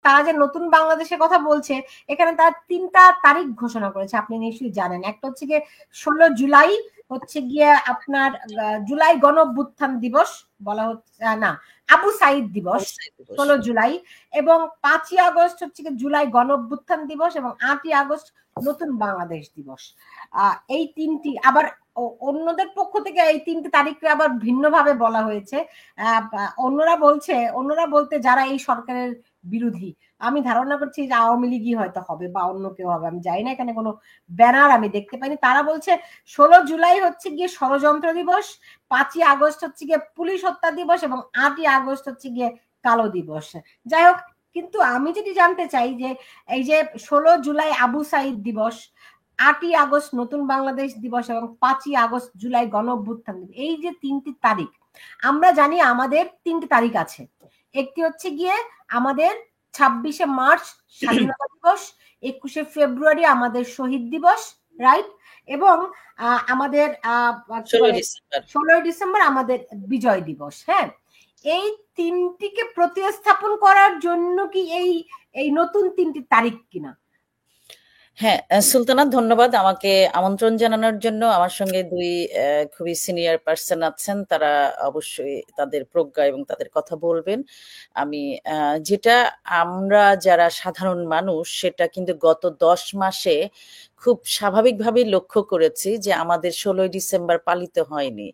তারা যে নতুন বাংলাদেশের কথা বলছে, এখানে তারা ৩টা তারিখ ঘোষণা করেছে, আপনি নিশ্চয়ই জানেন। একটা হচ্ছে গিয়ে ১৬ জুলাই হচ্ছে গিয়ে আপনার জুলাই গণ অভ্যুত্থান দিবস বলা হচ্ছে, না, আবু সাইদ দিবস ১৬ জুলাই, এবং ৫ই আগস্ট হচ্ছে গিয়ে জুলাই গণ অভ্যুত্থান দিবস, এবং ৮ই আগস্ট নতুন বাংলাদেশ দিবস। এই ৩টি আবার অন্যদের পক্ষ থেকে এই ৩টি তারিখকে আবার ভিন্নভাবে বলা হয়েছে। অন্যরা বলতে যারা এই সরকারের বিরোধী, আমি ধারণা করছি যে আওয়ামী লীগই হয়তো হবে বা অন্য কেউ হবে, আমি জানি না, এখানে কোনো ব্যানার আমি দেখতে পাইনি। তারা বলছে ১৬ জুলাই হচ্ছে গিয়ে ষড়যন্ত্র দিবস, ৫ই আগস্ট হচ্ছে গিয়ে পুলিশ হত্যা দিবস, এবং ৮ই আগস্ট হচ্ছে গিয়ে কালো দিবস। যাই হোক, কিন্তু আমি যদি জানতে চাই যে এই যে ১৬ জুলাই আবু সাইদ দিবস, ৮ই আগস্ট নতুন বাংলাদেশ দিবস, এবং ৫ই আগস্ট জুলাই গণ অভ্যুত্থান দিবস, এই যে ৩টি তারিখ, আমরা জানি আমাদের ৩টি তারিখ আছে। একটি হচ্ছে গিয়ে আমাদের ২৬শে মার্চ স্বাধীনতা দিবস, ২১শে ফেব্রুয়ারি আমাদের শহীদ দিবস, রাইট, এবং আমাদের ১৬ই ডিসেম্বর আমাদের বিজয় দিবস। হ্যাঁ, এই ৩টিকে প্রতিস্থাপন করার জন্য কি এই নতুন ৩টি তারিখ কিনা? হ্যাঁ, সুলতানা, ধন্যবাদ আমাকে আমন্ত্রণ জানানোর জন্য। আমার সঙ্গে দুই খুবই সিনিয়র পার্সন আছেন, তারা অবশ্যই তাদের প্রজ্ঞা এবং তাদের কথা বলবেন। আমি যেটা আমরা যারা সাধারণ মানুষ সেটা কিন্তু গত ১০ মাসে খুব স্বাভাবিকভাবেই লক্ষ্য করেছি যে আমাদের ১৬ই ডিসেম্বর পালিত হয়নি,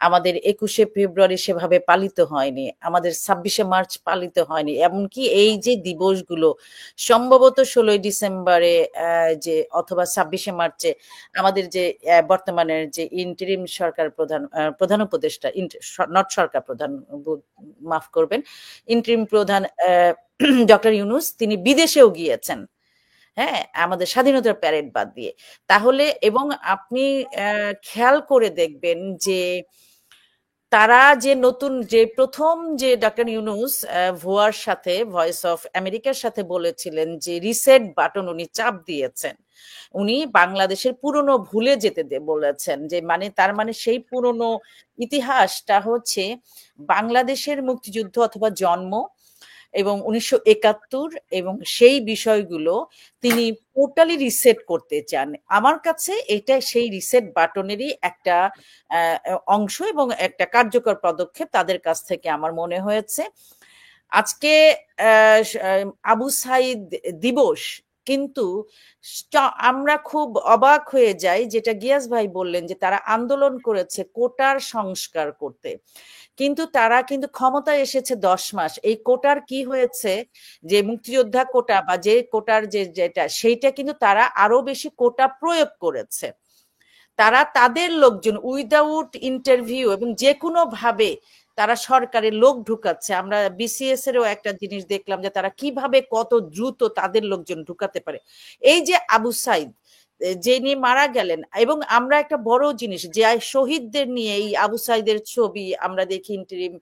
আমাদের ২১শে ফেব্রুয়ারি সেভাবে পালিত হয়নি, আমাদের ২৬শে মার্চ পালিত হয়নি। এমনকি এই যে দিবসগুলো সম্ভবত ১৬ই ডিসেম্বরে যে অথবা ২৬শে মার্চে আমাদের যে বর্তমানের যে ইন্টারিম সরকার প্রধান উপদেষ্টা, নট সরকার প্রধান, মাফ করবেন, ইন্টারিম প্রধান ডক্টর ইউনূস, তিনি বিদেশেও গিয়েছেন, হ্যাঁ, আমাদের স্বাধীনতার প্যারেড বাদ দিয়ে। তাহলে এবং আপনি খেয়াল করে দেখবেন যে তারা যে নতুন যে প্রথম যে ডক্টর ইউনূস ভুয়ার সাথে, ভয়েস অফ আমেরিকার সাথে বলেছিলেন যে রিসেট বাটন উনি চাপ দিয়েছেন, উনি বাংলাদেশের পুরনো ভুলে যেতে বলেছেন, যে মানে তার মানে সেই পুরনো ইতিহাসটা হচ্ছে বাংলাদেশের মুক্তিযুদ্ধ অথবা জন্ম এবং ১৯৭১ এবং সেই বিষয়গুলো তিনি টোটালি রিসেট করতে চান। আমার কাছে এটা সেই রিসেট বাটনেরই একটা অংশ এবং একটা কার্যকর পদক্ষেপ তাদের কাছ থেকে আমার মনে হয়েছে। আজকে আবু সাইদ দিবস, কিন্তু আমরা খুব অবাক হয়ে যাই, যেটা গিয়াস ভাই বললেন যে তারা আন্দোলন করেছে কোটার সংস্কার করতে, কিন্তু তারা কিন্তু ক্ষমতায় এসেছে ১০ মাস। এই কোটার কি হয়েছে, যে মুক্তিযোদ্ধা কোটা বা যে কোটার যেটা সেইটা কিন্তু তারা আরো বেশি কোটা প্রয়োগ করেছে। তারা তাদের লোকজন উইদাউট ইন্টারভিউ এবং যে কোনো ভাবে তারা সরকারের লোক ঢুকাচ্ছে। আমরা বিসিএস এরও একটা জিনিস দেখলাম যে তারা কিভাবে কত দ্রুত তাদের লোকজন ঢুকাতে পারে। এই যে আবু সাইদ যিনি মারা গেলেন, এবং আমরা একটা বড় জিনিস যে শহীদদের নিয়ে এই আবু সাইদের ছবি আমরা দেখি, ইন্টারিম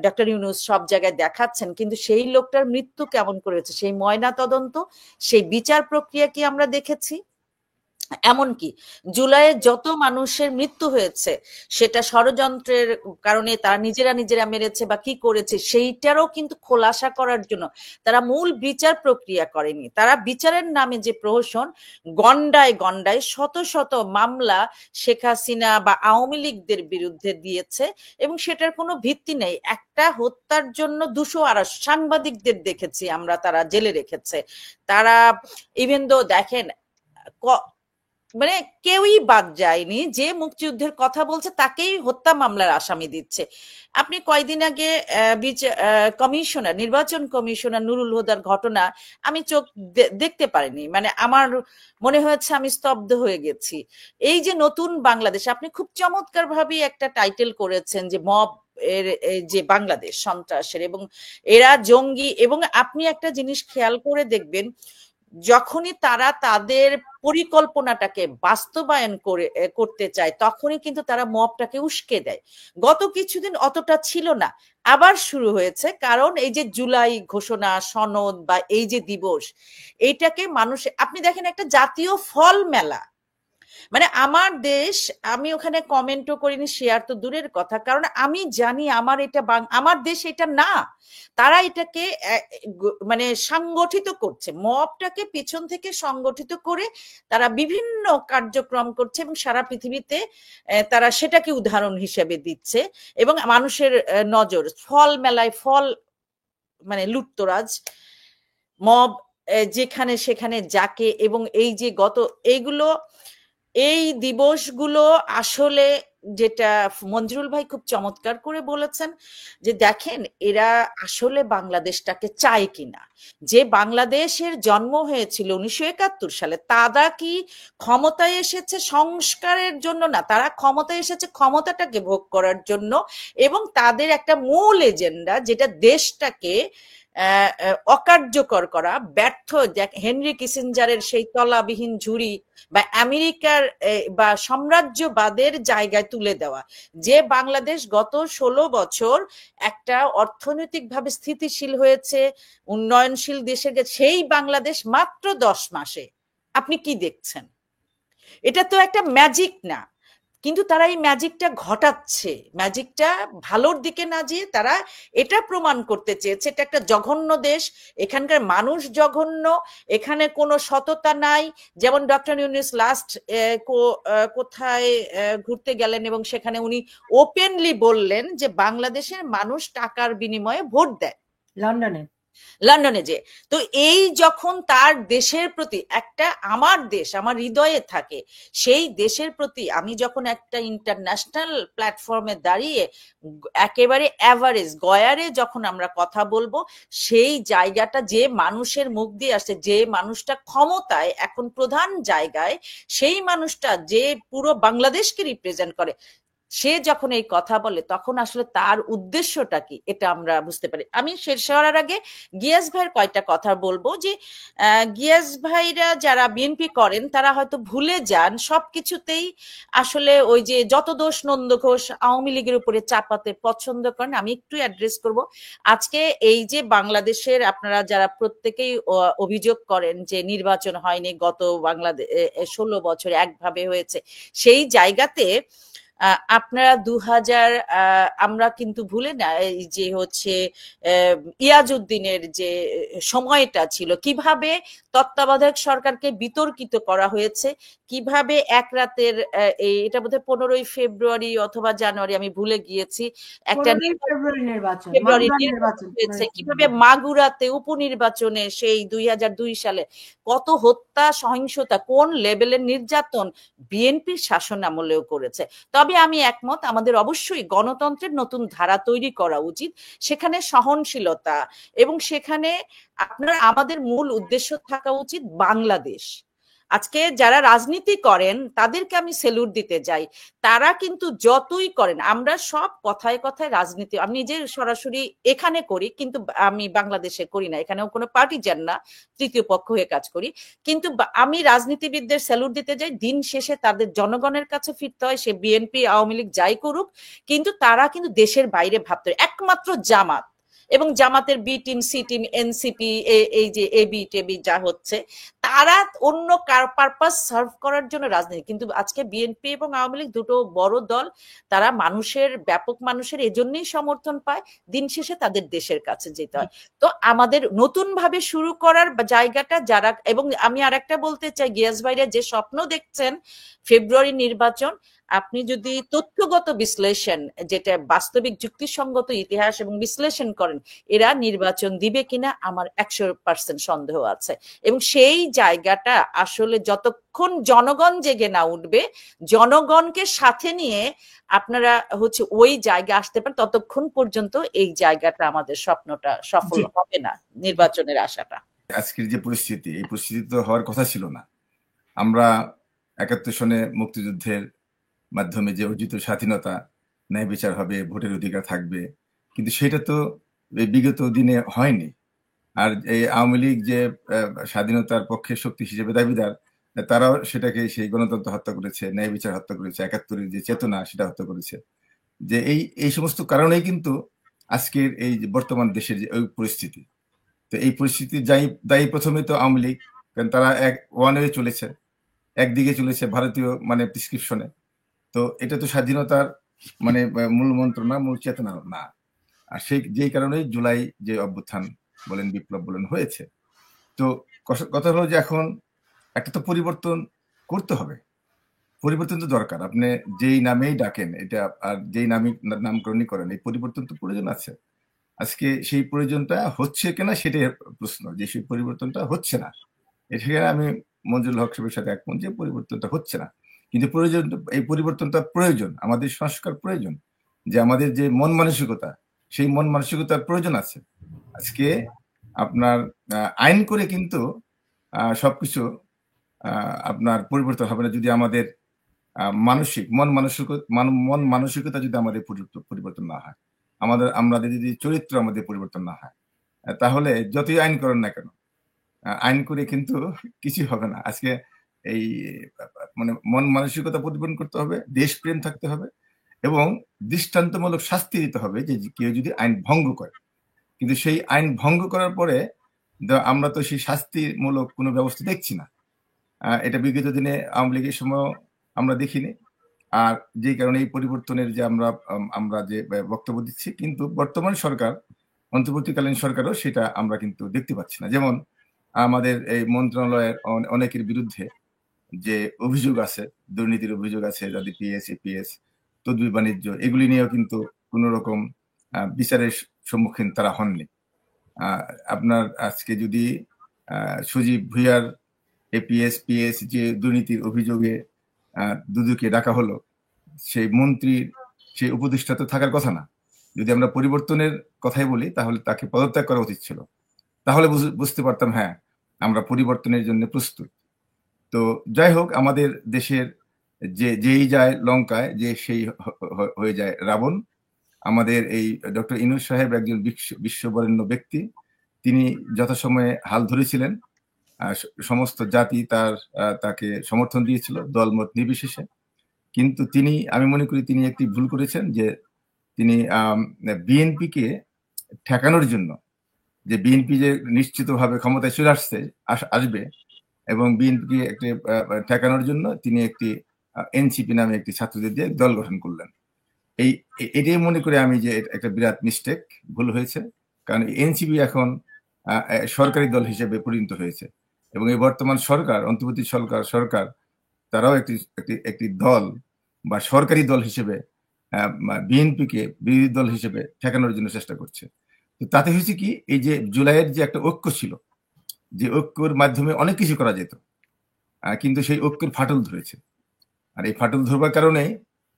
ডক্টর ইউনূস সব জায়গায় দেখাচ্ছেন, কিন্তু সেই লোকটার মৃত্যু কেমন করেছে, সেই ময়না তদন্ত, সেই বিচার প্রক্রিয়া কি আমরা দেখেছি? এমনকি জুলাইয়ে যত মানুষের মৃত্যু হয়েছে সেটা ষড়যন্ত্রের কারণে তারা নিজেরা মেরেছে বা কি করেছে সেইটারও কিন্তু খোলাসা করার জন্য তারা মূল বিচার প্রক্রিয়া করেনি। তারা বিচারের নামে যে প্রহসন, গন্ডায় গন্ডায় শত শত মামলা শেখ হাসিনা বা আওয়ামী লীগদের বিরুদ্ধে দিয়েছে এবং সেটার কোনো ভিত্তি নেই। একটা হত্যার জন্য ২০০ সাংবাদিকদের দেখেছি আমরা, তারা জেলে রেখেছে। তারা ইভেন দো দেখেন, মানে কেউই বাদ যায়নি, যে মুক্তিযুদ্ধের কথা বলছে তাকেই হত্যা মামলার আসামি দিচ্ছে। আপনি কয়দিন আগে নির্বাচন কমিশনার নুরুল হুদার ঘটনা আমি চোখ দেখতে পারিনি, মানে আমার মনে হয়েছে আমি স্তব্ধ হয়ে গেছি। এই যে নতুন বাংলাদেশ, আপনি খুব চমৎকার ভাবে একটা টাইটেল করেছেন যে মব এর যে বাংলাদেশ সন্ত্রাসের, এবং এরা জঙ্গি। এবং আপনি একটা জিনিস খেয়াল করে দেখবেন, যখনই তারা তাদের পরিকল্পনাটাকে বাস্তবায়ন করতে চায় তখনই কিন্তু তারা মবটাকে উস্কে দেয়। গত কিছুদিন অতটা ছিল না, আবার শুরু হয়েছে, কারণ এই যে জুলাই ঘোষণা সনদ বা এই যে দিবস, এইটাকে মানুষ, আপনি দেখেন একটা জাতীয় ফল মেলা, মানে আমার দেশ, আমি ওখানে কমেন্টও করিনি, শেয়ার তো দূরের কথা, কারণ আমি জানি আমার এটা আমার দেশ এটা না। তারা এটাকে মানে সংগঠিত করছে, মবটাকে পিছন থেকে সংগঠিত করে তারা বিভিন্ন কার্যক্রম করছে এবং সারা পৃথিবীতে তারা সেটাকে উদাহরণ হিসেবে দিচ্ছে। এবং মানুষের নজর, ফল মেলায় ফল, মানে লুটতরাজ মব যেখানে সেখানে যাকে, এবং এই যে এইগুলো, এই দিবসগুলো আসলে, যেটা মঞ্জুরুল ভাই খুব চমৎকার করে বলেছেন, যে দেখেন এরা আসলে বাংলাদেশটাকে চায় কিনা। যে বাংলাদেশের জন্ম হয়েছিল 1971 সালে, তারা কি ক্ষমতায় এসেছে সংস্কারের জন্য? না, তারা ক্ষমতায় এসেছে ক্ষমতাটাকে ভোগ করার জন্য। এবং তাদের একটা মূল এজেন্ডা, যেটা দেশটাকে অকার্যকর করা, ব্যর্থ, হেনরি কিসিঞ্জারের সেই তলাবিহীন ঝুড়ি বা আমেরিকার বা সাম্রাজ্যবাদের জায়গায় তুলে দেওয়া। যে বাংলাদেশ গত 16 বছর একটা অর্থনৈতিকভাবে স্থিতিশীল হয়েছে, উন্নয়নশীল দেশের, সেই বাংলাদেশ মাত্র 10 মাসে আপনি কি দেখছেন? এটা তো একটা ম্যাজিক না, কিন্তু তারা এই ম্যাজিকটা ঘটাচ্ছে। ম্যাজিকটা ভালোর দিকে না যেয়ে তারা এটা প্রমাণ করতে চেয়েছে এটা একটা জঘন্য দেশ, এখানকার মানুষ জঘন্য, এখানে কোনো সততা নাই। যেমন ডক্টর ইউনূস লাস্ট কোথায় ঘুরতে গেলেন এবং সেখানে উনি ওপেনলি বললেন যে বাংলাদেশের মানুষ টাকার বিনিময়ে ভোট দেয়, লন্ডনে যে। তো এই যখন তার দেশের প্রতি একটা, আমার দেশ আমার হৃদয়ে থাকে, সেই দেশের প্রতি আমি যখন একটা ইন্টারন্যাশনাল প্ল্যাটফর্মে দাঁড়িয়ে একেবারে অ্যাভারেজ গয়ারে যখন আমরা কথা বলবো, সেই জায়গাটা যে মানুষের মুখ দিয়ে আসছে, যে মানুষটা ক্ষমতায় এখন প্রধান জায়গায়, সেই মানুষটা যে পুরো বাংলাদেশকে রিপ্রেজেন্ট করে, সে যখন এই কথা বলে তখন আসলে তার উদ্দেশ্যটা কি এটা আমরা বুঝতে পারি। আমি শেষ হওয়ার আগে গিয়াস ভাইয়ের কয়েকটা কথা বলবো, যে গিয়াস ভাইরা যারা বিএনপি করেন তারা হয়তো ভুলে যান সবকিছুতেই আসলে ওই যে যত দোষ নন্দ ঘোষ আওয়ামী লীগের উপরে চাপাতে পছন্দ করেন। আমি একটু অ্যাড্রেস করব আজকে এই যে বাংলাদেশের, আপনারা যারা প্রত্যেকেই অভিযোগ করেন যে নির্বাচন হয়নি, গত বাংলাদেশ 16 বছর একভাবে হয়েছে, সেই জায়গাতে আপনারা 2000, আমরা কিন্তু ভুলে না এই যে হচ্ছে ইয়াজউদ্দিনের যে সময়টা ছিল, কিভাবে তত্ত্বাবধায়ক সরকারকে বিতর্কিত করা হয়েছে, কিভাবে এক রাতের এটা বোধহয় 15ই ফেব্রুয়ারি অথবা জানুয়ারি, আমি ভুলে গিয়েছি, একটা ফেব্রুয়ারি নির্বাচন হয়েছে, কিভাবে মাগুরাতে উপনির্বাচনে সেই 2002 সালে কত হত্যা সহিংসতা, কোন লেভেলের নির্যাতন বিএনপির শাসন আমলেও করেছে। তবে আমি একমত, আমাদের অবশ্যই গণতন্ত্রের নতুন ধারা তৈরি করা উচিত, সেখানে সহনশীলতা, এবং সেখানে আমাদের মূল উদ্দেশ্য থাকা উচিত বাংলাদেশ। আজকে যারা রাজনীতি করেন তাদেরকে আমি সেলুট দিতে যাই, তারা কিন্তু যতই করেন, আমরা সব কথায় কথায় রাজনীতি, আমি নিজে সরাসরি এখানে করি কিন্তু আমি বাংলাদেশে করি না, এখানেও কোনো পার্টি যান না, তৃতীয় পক্ষ হয়ে কাজ করি, কিন্তু আমি রাজনীতিবিদদের স্যালুট দিতে যাই, দিন শেষে তাদের জনগণের কাছে ফিরতে হয়, সে বিএনপি আওয়ামী লীগ যাই করুক, কিন্তু তারা কিন্তু দেশের বাইরে ভাবতে, একমাত্র জামাত এবং জামাতের B team, C team, NCP, এই যে এবি টেবি যা হচ্ছে, তারা অন্য পারপাস সার্ভ করার জন্য রাজনীতি। কিন্তু আজকে বিএনপি এবং আওয়ামী লীগ দুটো বড় দল, তারা মানুষের, ব্যাপক মানুষের এজন্যই সমর্থন পায়, দিন শেষে তাদের দেশের কাছে যেতে হয়। তো আমাদের নতুন ভাবে শুরু করার জায়গাটা যারা, এবং আমি আরেকটা বলতে চাই, গিয়াস ভাইরা যে স্বপ্ন দেখছেন ফেব্রুয়ারি নির্বাচন, আপনি যদি তথ্যগত বিশ্লেষণ, যেটা বাস্তবিক যুক্তিসঙ্গত ইতিহাস এবং বিশ্লেষণ করেন, এরা নির্বাচন দিবে কিনা আমার 100% সন্দেহ আছে। এবং সেই জায়গাটা আসলে যতক্ষণ জনগণ জেগে না উঠবে, জনগণকে সাথে নিয়ে আপনারা হচ্ছে ওই জায়গা আসতে পারেন, ততক্ষণ পর্যন্ত এই জায়গাটা, আমাদের স্বপ্নটা সফল হবে না, নির্বাচনের আশাটা। আজকের যে পরিস্থিতি, এই পরিস্থিতি তো হওয়ার কথা ছিল না। আমরা 71 সনে মুক্তিযুদ্ধের মাধ্যমে যে অর্জিত স্বাধীনতা, ন্যায় বিচার হবে, ভোটের অধিকার থাকবে, কিন্তু সেটা তো বিগত দিনে হয়নি। আর এই আওয়ামী লীগ যে স্বাধীনতার পক্ষে শক্তি হিসেবে দাবিদার, তারাও সেটাকে, সেই গণতন্ত্র হত্যা করেছে, ন্যায় বিচার হত্যা করেছে, 71-এর যে চেতনা সেটা হত্যা করেছে। যে এই সমস্ত কারণেই কিন্তু আজকের এই বর্তমান দেশের যে ওই পরিস্থিতি। তো এই পরিস্থিতি দায়ী প্রথমে তো আওয়ামী লীগ, কারণ তারা ওয়ান ওয়ে চলেছে, একদিকে চলেছে ভারতীয় মানে প্রেসক্রিপশনে। তো এটা তো স্বাধীনতার মানে মূল মন্ত্র না, মূল চেতনা না। আর যেই কারণেই জুলাই যে অভ্যুত্থান বলেন, বিপ্লব বলেন হয়েছে। তো কথা হলো যে এখন একটা তো পরিবর্তন করতে হবে, পরিবর্তন তো দরকার। আপনি যেই নামেই ডাকেন এটা আর যেই নামকরণই করেন, এই পরিবর্তন তো প্রয়োজন আছে। আজকে সেই প্রয়োজনটা হচ্ছে কিনা সেটাই প্রশ্ন, যে সেই পরিবর্তনটা হচ্ছে না। এখানে আমি মঞ্জুল হক সাহেবের সাথে একমত যে পরিবর্তনটা হচ্ছে না, কিন্তু প্রয়োজন, এই পরিবর্তনটা প্রয়োজন, আমাদের সংস্কার প্রয়োজন, যে আমাদের যে মন মানসিকতা, সেই মন মানসিকতার প্রয়োজন আছে। আজকে আপনার আইন করে কিন্তু সবকিছু আপনার পরিবর্তন হবে না, যদি আমাদের মানসিক মন মানসিকতা যদি আমাদের পরিবর্তন না হয়, আমাদের যদি চরিত্র আমাদের পরিবর্তন না হয়, তাহলে যতই আইন করেন না কেন, আইন করে কিন্তু কিছুই হবে না। আজকে এই মানে মন মানসিকতা পরিবর্তন করতে হবে, দেশপ্রেম থাকতে হবে এবং দৃষ্টান্তমূলক শাস্তি দিতে হবে যে কেউ যদি আইন ভঙ্গ করে। কিন্তু সেই আইন ভঙ্গ করার পরে আমরা তো সেই শাস্তিমূলক কোনো ব্যবস্থা দেখছি না। এটা বিগত দিনে আওয়ামী লীগের সময় আমরা দেখিনি। আর যে কারণে এই পরিবর্তনের যে আমরা যে বক্তব্য দিচ্ছি, কিন্তু বর্তমান সরকার, অন্তর্বর্তীকালীন সরকারও সেটা আমরা কিন্তু দেখতে পাচ্ছি না। যেমন আমাদের এই মন্ত্রণালয়ের অনেকের বিরুদ্ধে যে অভিযোগ আছে, দুর্নীতির অভিযোগ আছে, যাদের পিএস, এপিএস, তদবির বাণিজ্য, এগুলি নিয়েও কিন্তু কোন রকম বিচারের সম্মুখীন তারা হননি। আপনার আজকে যদি সজীব ভুইয়ার এপিএস, পিএস যে দুর্নীতির অভিযোগে দুদুকে ডাকা হলো, সেই মন্ত্রীর, সেই উপদেষ্টা তো থাকার কথা না। যদি আমরা পরিবর্তনের কথাই বলি, তাহলে তাকে পদত্যাগ করা উচিত ছিল। তাহলে বুঝতে পারতাম হ্যাঁ, আমরা পরিবর্তনের জন্য প্রস্তুত। তো যাই হোক, আমাদের দেশের যেই যায় লঙ্কায়, যে সেই হয়ে যায় রাবণ। আমাদের এই ডক্টর ইউনূস সাহেব একজন বিশ্ববরেণ্য ব্যক্তি। তিনি যথাসময়ে হাল ধরেছিলেন, সমস্ত জাতি তাকে সমর্থন দিয়েছিল দলমত নির্বিশেষে। কিন্তু আমি মনে করি তিনি একটি ভুল করেছেন, যে তিনি বিএনপিকে ঠেকানোর জন্য, যে বিএনপি যে নিশ্চিতভাবে ক্ষমতায় চলে আসবে এবং বিএনপিকে একটি ঠেকানোর জন্য তিনি একটি এনসিপি নামে একটি ছাত্রদের দিয়ে দল গঠন করলেন। এটাই মনে করি আমি যে একটা বিরাট মিস্টেক, ভুল হয়েছে। কারণ এনসিপি এখন সরকারি দল হিসেবে পরিণত হয়েছে এবং এই বর্তমান সরকার, অন্তর্বর্তী সরকার তারাও একটি দল বা সরকারি দল হিসেবে বিএনপিকে বিরোধী দল হিসেবে ঠেকানোর জন্য চেষ্টা করছে। তো তাতে হয়েছে কি, এই যে জুলাইয়ের যে একটা ঐক্য ছিল, যে ঐক্যর মাধ্যমে অনেক কিছু করা যেত, কিন্তু সেই ঐক্যের ফাটল ধরেছে। আর এই ফাটল ধরবার কারণে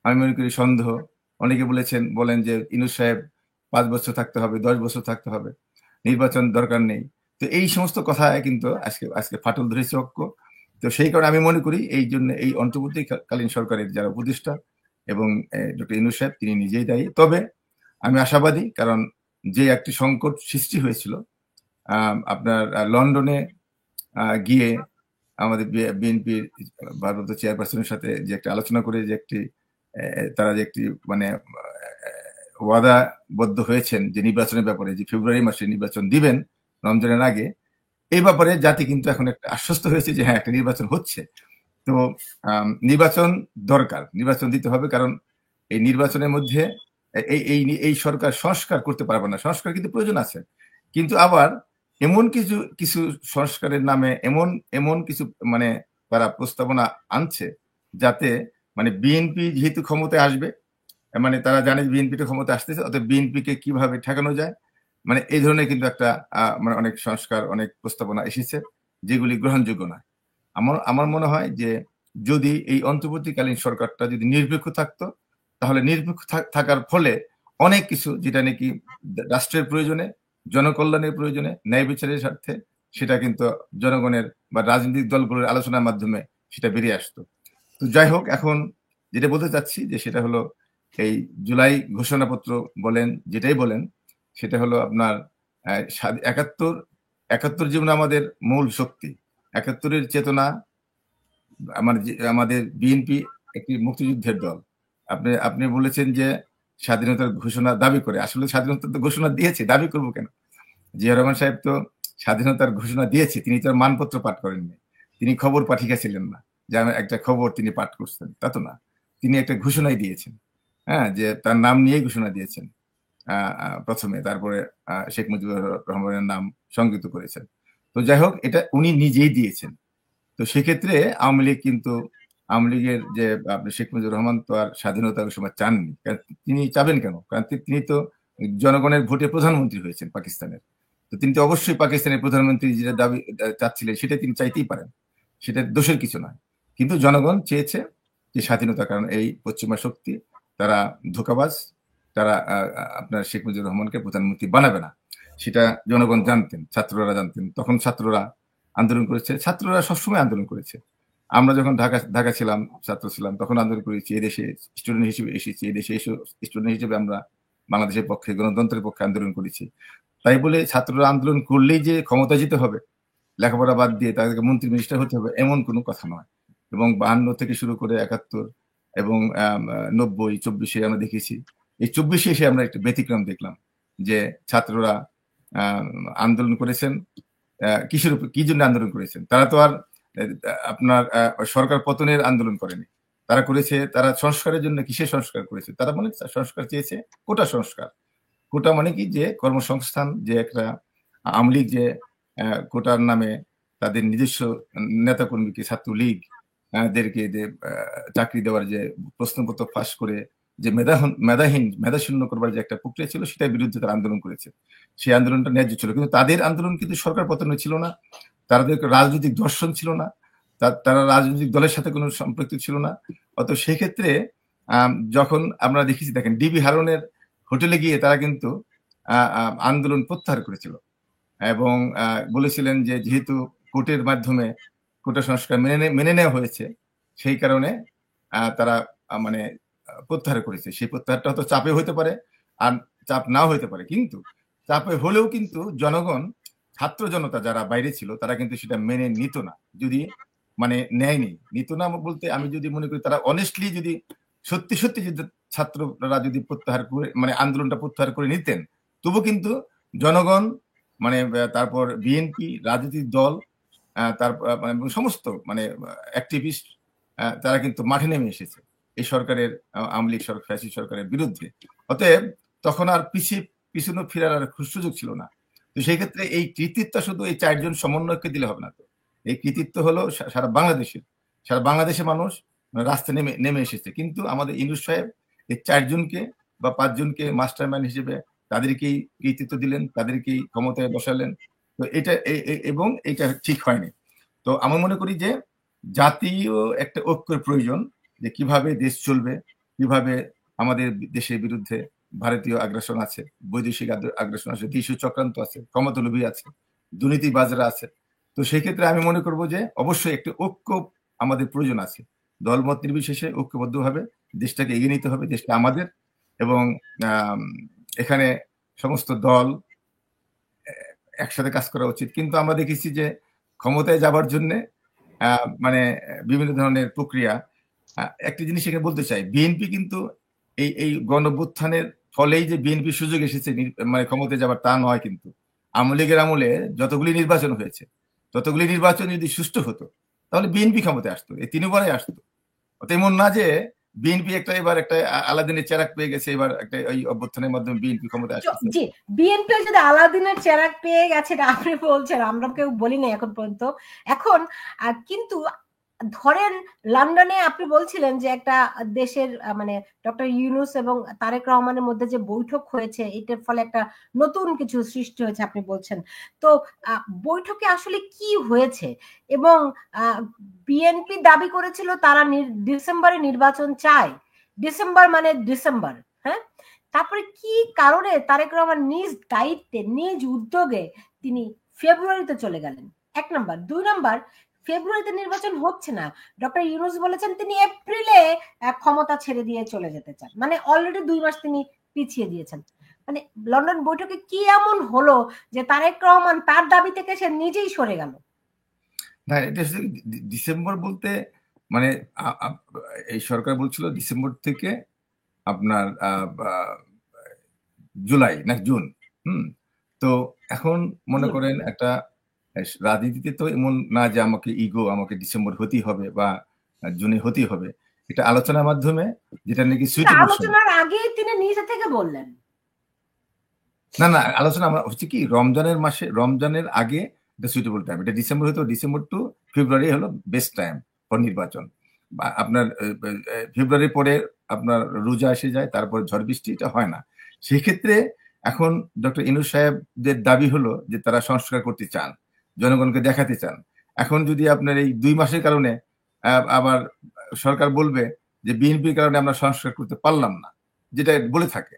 আমি মনে করি সন্দেহ, অনেকে বলেন যে ইউনূস সাহেব 5 বছর থাকতে হবে, 10 বছর থাকতে হবে, নির্বাচন দরকার নেই। তো এই সমস্ত কথা কিন্তু আজকে ফাটল ধরেছে ঐক্য। তো সেই কারণে আমি মনে করি এই জন্য এই অন্তর্বর্তীকালীন সরকারের যারা উপদেষ্টা এবং ডক্টর ইউনূস সাহেব, তিনি নিজেই দায়ী। তবে আমি আশাবাদী, কারণ যে একটি সংকট সৃষ্টি হয়েছিল আপনার লন্ডনে গিয়ে আমাদের বিএনপির ভারপ্রাপ্ত চেয়ারপারসনের সাথে যে একটা আলোচনা করে, যে তারা যে একটি মানে ওয়াদাবদ্ধ হয়েছেন যে নির্বাচনের ব্যাপারে, যে ফেব্রুয়ারি মাসে নির্বাচন দিবেন রমজানের আগে, এই ব্যাপারে জাতি কিন্তু এখন একটা আশ্বস্ত হয়েছে যে হ্যাঁ, একটা নির্বাচন হচ্ছে। তো নির্বাচন দরকার, নির্বাচন দিতে হবে, কারণ এই নির্বাচনের মধ্যে এই সরকার সংস্কার করতে পারবে না। সংস্কার কিন্তু প্রয়োজন আছে, কিন্তু আবার এমন কিছু সংস্কারের নামে এমন কিছু মানে তারা প্রস্তাবনা আনছে, যাতে মানে বিএনপি যেহেতু ক্ষমতায় আসবে, মানে তারা জানে বিএনপিটা ক্ষমতায় আসতেছে, অর্থাৎ বিএনপিকে কিভাবে ঠেকানো যায়, মানে এই ধরনের কিন্তু একটা মানে অনেক সংস্কার, অনেক প্রস্তাবনা এসেছে, যেগুলি গ্রহণযোগ্য নয়। আমার মনে হয় যে যদি এই অন্তর্বর্তীকালীন সরকারটা যদি নিরপেক্ষ থাকতো, তাহলে নিরপেক্ষ থাকার ফলে অনেক কিছু, যেটা নাকি রাষ্ট্রের প্রয়োজনে, জনকল্যাণের প্রয়োজনে, ন্যায় বিচারের স্বার্থে, সেটা কিন্তু জনগণের বা রাজনৈতিক দলগুলোর আলোচনার মাধ্যমে সেটা বেরিয়ে আসতো। তো যাই হোক, এখন যেটা বলতে চাচ্ছি যে সেটা হলো, এই জুলাই ঘোষণাপত্র বলেন, যেটাই বলেন, সেটা হলো আপনার ৭১ জীবন আমাদের মূল শক্তি, ৭১-এর চেতনা। আমাদের বিএনপি একটি মুক্তিযুদ্ধের দল। আপনি বলেছেন যে স্বাধীনতার ঘোষণা দাবি করে, আসলে স্বাধীনতার ঘোষণা দিয়েছে, দাবি করবো কেন? জিয়া রহমান সাহেব তো স্বাধীনতার ঘোষণা দিয়েছে, তিনি তো মানপত্র পাঠ করেননি, তিনি খবর পাঠিয়েছিলেন না যে একটা খবর তিনি পাঠ করছেন, তা তো না। তিনি একটা ঘোষণাই দিয়েছেন, হ্যাঁ, যে তার নাম নিয়েই ঘোষণা দিয়েছেন প্রথমে, তারপরে শেখ মুজিবুর রহমানের নাম সংযুক্ত করেছেন। তো যাই হোক, এটা উনি নিজেই দিয়েছেন। তো সেক্ষেত্রে আওয়ামী লীগ কিন্তু, আওয়ামী লীগের যে আপনার শেখ মুজিবুর রহমান তো আর স্বাধীনতা ওই সময় চাননি। তিনি চাবেন কেন? কারণ তিনি তো জনগণের ভোটে প্রধানমন্ত্রী হয়েছেন পাকিস্তানের। তো তিনি তো অবশ্যই পাকিস্তানের প্রধানমন্ত্রী যেটা দাবি চাচ্ছিলেন সেটা তিনি চাইতেই পারেন, সেটা দোষের কিছু নয়। কিন্তু জনগণ চেয়েছে যে স্বাধীনতা, কারণ এই পশ্চিমা শক্তি তারা ধোঁকাবাজ, তারা আপনার শেখ মুজিবুর রহমানকে প্রধানমন্ত্রী বানাবে না, সেটা জনগণ জানতেন, ছাত্ররা জানতেন। তখন ছাত্ররা আন্দোলন করেছে, ছাত্ররা সবসময় আন্দোলন করেছে। আমরা যখন ঢাকা ছিলাম, ছাত্র ছিলাম, তখন আন্দোলন করেছি। এদেশে স্টুডেন্ট হিসেবে এসেছি, এদেশে এসে স্টুডেন্ট হিসেবে আমরা বাংলাদেশের পক্ষে, গণতন্ত্রের পক্ষে আন্দোলন করেছি। তাই বলে ছাত্ররা আন্দোলন করলেই যে ক্ষমতা যেতে হবে, লেখাপড়া বাদ দিয়ে তাদেরকে মন্ত্রী মিনিস্টার হতে হবে, এমন কোনো কথা নয়। এবং 52 থেকে শুরু করে 71 এবং 90, 24-এ আমরা দেখেছি। এই 24-এ এসে আমরা একটা ব্যতিক্রম দেখলাম যে ছাত্ররা আন্দোলন করেছেন। কিসের উপর, কি জন্য আন্দোলন করেছেন? তারা তো আর আপনার সরকার পতনের আন্দোলন করেনি, তারা করেছে, তারা সংস্কারের জন্য। কিসের সংস্কার করেছে? তারা মানে সংস্কার চেয়েছে, কোটা সংস্কার। কোটা মানে কি? যে কর্মসংস্থান, যে একটা আওয়ামী লীগ যে কোটার নামে তাদের নিজস্ব নেতাকর্মীকে, ছাত্রলীগ দেরকে যে চাকরি দেওয়ার যে প্রশ্নপত্র ফাঁস করে যে মেধাশূন্য করবার যে একটা প্রক্রিয়া ছিল, সেটার বিরুদ্ধে তারা আন্দোলন করেছে। সেই আন্দোলনটা ন্যায্য ছিল, কিন্তু তাদের আন্দোলন কিন্তু সরকার পতন ছিল না, তাদের রাজনৈতিক দর্শন ছিল না, তারা রাজনৈতিক দলের সাথে কোনো সম্পৃক্ত ছিল না। অত সেক্ষেত্রে যখন আমরা দেখেছি, দেখেন ডিবি হারুনের হোটেলে গিয়ে তারা কিন্তু আন্দোলন প্রত্যাহার করেছিল এবং বলেছিলেন যে যেহেতু কোর্টের মাধ্যমে কোটা সংস্কার মেনে নেওয়া হয়েছে, সেই কারণে তারা মানে প্রত্যাহার করেছে। সেই প্রত্যাহারটা হয়তো চাপে হতে পারে, আর চাপ নাও হতে পারে, কিন্তু চাপে হলেও কিন্তু জনগণ, ছাত্র জনতা যারা বাইরে ছিল, তারা কিন্তু সেটা মেনে নিত না, যদি মানে নেয়নি। নিত না বলতে আমি যদি মনে করি তারা অনেস্টলি যদি সত্যি সত্যি যদি ছাত্ররা যদি প্রত্যাহার করে, মানে আন্দোলনটা প্রত্যাহার করে নিতেন, তবু কিন্তু জনগণ, মানে তারপর বিএনপি, রাজনৈতিক দল, তারপর মানে সমস্ত মানে অ্যাক্টিভিস্ট, তারা কিন্তু মাঠে নেমে এসেছে এই সরকারের, আওয়ামী লীগ সরকার, ফ্যাসিস্ট সরকারের বিরুদ্ধে। অতএব তখন আর পিছনে ফেরার আর সুযোগ ছিল না। তো সেই ক্ষেত্রে এই কৃতিত্ব শুধু এই 4 জন সমন্বয়ককে দিলে হবে না। তো এই কৃতিত্ব হলো সারা বাংলাদেশের মানুষ রাস্তায় নেমে এসেছে। কিন্তু আমাদের ইউনূস সাহেব এই 4 জনকে বা 5 জনকে মাস্টার মাইন্ড হিসেবে তাদেরকেই কৃতিত্ব দিলেন, তাদেরকেই ক্ষমতায় বসালেন। তো এটা এবং এটা ঠিক হয়নি। তো আমি মনে করি যে জাতীয় একটা ঐক্যের প্রয়োজন, যে কিভাবে দেশ চলবে, কিভাবে আমাদের দেশের বিরুদ্ধে ভারতীয় আগ্রাসন আছে, বৈদেশিক আগ্রাসন আছে, দেশীয় চক্রান্ত আছে, ক্ষমতালোভী আছে, দুর্নীতিবাজরা আছে। তো সেই ক্ষেত্রে আমি মনে করব যে অবশ্যই একটা ঐক্য আমাদের প্রয়োজন আছে। দলমত নির্বিশেষে ঐক্যবদ্ধভাবে দেশটাকে এগিয়ে নিতে হবে, দেশটা আমাদের। এবং এখানে সমস্ত দল একসাথে কাজ করা উচিত। কিন্তু আমরা দেখেছি যে ক্ষমতায় যাবার জন্য মানে বিভিন্ন ধরনের প্রক্রিয়া। একটা জিনিস এখানে বলতে চাই, বিএনপি কিন্তু এই গণঅভ্যুত্থানের ফলেই যে বিএনপি সুযোগ এসেছে মানে ক্ষমতায় যাবার, তা নয়। কিন্তু আওয়ামী লীগের আমলে যতগুলি নির্বাচন হয়েছে, ততগুলি নির্বাচন যদি সুষ্ঠু হতো, তাহলে বিএনপি ক্ষমতায় আসতো, এই 3বারে আসতো। এমন না যে বিএনপি এবার একটা আলাদিনের চেরাগ পেয়ে গেছে, এবার একটা এই অভ্যুত্থানের মাধ্যমে বিএনপি ক্ষমতায় আসছে। জি, বিএনপি যদি আলাদিনের চেরাগ পেয়ে গেছে, এটা আপনি বলছেন, আমরা কেউ বলি না এখন পর্যন্ত। এখন কিন্তু ধরেন লন্ডনে আপনি বলছিলেন যে একটা দেশের মানে ডক্টর ইউনূস এবং তারেক রহমানের মধ্যে যে বৈঠক হয়েছে, এটার ফলে একটা নতুন কিছু সৃষ্টি হয়েছে আপনি বলছেন। তো বৈঠকে আসলে কি হয়েছে? এবং বিএনপি দাবি করেছিল তারা ডিসেম্বরে নির্বাচন চায়। ডিসেম্বর মানে ডিসেম্বর, হ্যাঁ। তারপরে কি কারণে তারেক রহমান নিজ দায়িত্বে, নিজ উদ্যোগে তিনি ফেব্রুয়ারিতে চলে গেলেন? 1 নাম্বার। 2 নাম্বার, ফেব্রুয়ারিতে নির্বাচন হচ্ছে না, ডক্টর ইউনূস বলেছেন তিনি এপ্রিলে ক্ষমতা ছেড়ে দিয়ে চলে যেতে চান, মানে অলরেডি 2 মাস তিনি পিছিয়ে দিয়েছেন। মানে লন্ডন বৈঠকে কি এমন হলো যে তারেক রহমান তার দাবি থেকে সে নিজেই সরে গেল? না, এটা ডিসেম্বর বলতে মানে এই সরকার বলছিল ডিসেম্বর থেকে আপনার জুলাই না জুন। তো এখন মনে করেন একটা রাজনীতিতে তো এমন না যে আমাকে ডিসেম্বর হতেই হবে, বা জুনে হতেই হবে, এটা আলোচনার মাধ্যমে, যেটা নাকি সুইটেবল আলোচনার আগে তিনি নিজে থেকে বললেন। না না, আলোচনা আমরা হচ্ছে কি রমজানের মাসে, রমজানের আগে এটা সুইটেবল টাইম, এটা ডিসেম্বর হতো, ডিসেম্বর টু ফেব্রুয়ারি হলো বেস্ট টাইম ফর নির্বাচন। আপনার ফেব্রুয়ারির পরে আপনার রোজা এসে যায়, তারপর ঝড় বৃষ্টি, এটা হয় না। সেই ক্ষেত্রে এখন ডক্টর ইউনূস সাহেবদের দাবি হলো যে তারা সংস্কার করতে চান, জনগণকে দেখাতে চান। এখন যদি আপনার এই 2 মাসের কারণে আবার সরকার বলবে যে বিএনপির কারণে আমরা সংস্কার করতে পারলাম না, যেটা বলে থাকে,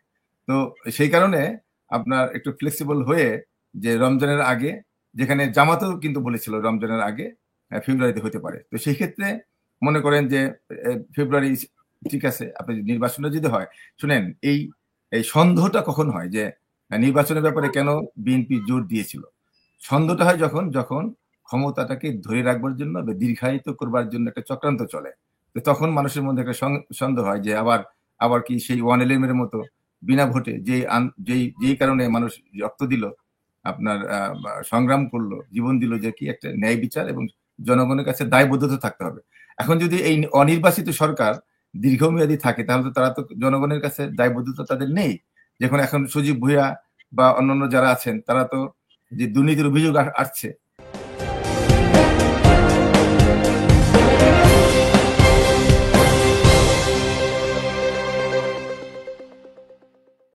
তো সেই কারণে আপনার একটু ফ্লেক্সিবল হয়ে যে রমজানের আগে, যেখানে জামাতও কিন্তু বলেছিল রমজানের আগে ফেব্রুয়ারিতে হতে পারে, তো সেই ক্ষেত্রে মনে করেন যে ফেব্রুয়ারি ঠিক আছে। আপনি নির্বাচনটা যদি হয়, শুনেন এই এই সন্দেহটা কখন হয় যে নির্বাচনের ব্যাপারে কেন বিএনপি জোর দিয়েছিল, সন্দেহটা হয় যখন যখন ক্ষমতাটাকে ধরে রাখবার জন্য বা দীর্ঘায়িত করবার জন্য একটা চক্রান্ত চলে, তো তখন মানুষের মধ্যে একটা সন্দেহ হয় যে আবার আবার কি সেই 111 এর মতো বিনা ভোটে যেই কারণে মানুষ রক্ত দিল, আপনার সংগ্রাম করলো, জীবন দিল, যে কি একটা ন্যায় বিচার এবং জনগণের কাছে দায়বদ্ধতা থাকতে হবে। এখন যদি এই অনির্বাচিত সরকার দীর্ঘমেয়াদী থাকে, তাহলে তো তারা তো জনগণের কাছে দায়বদ্ধতা তাদের নেই। যখন এখন সজীব ভুঁইয়া বা অন্যান্য যারা আছেন, তারা তো যে দুর্নীতির অভিযোগ আসছে,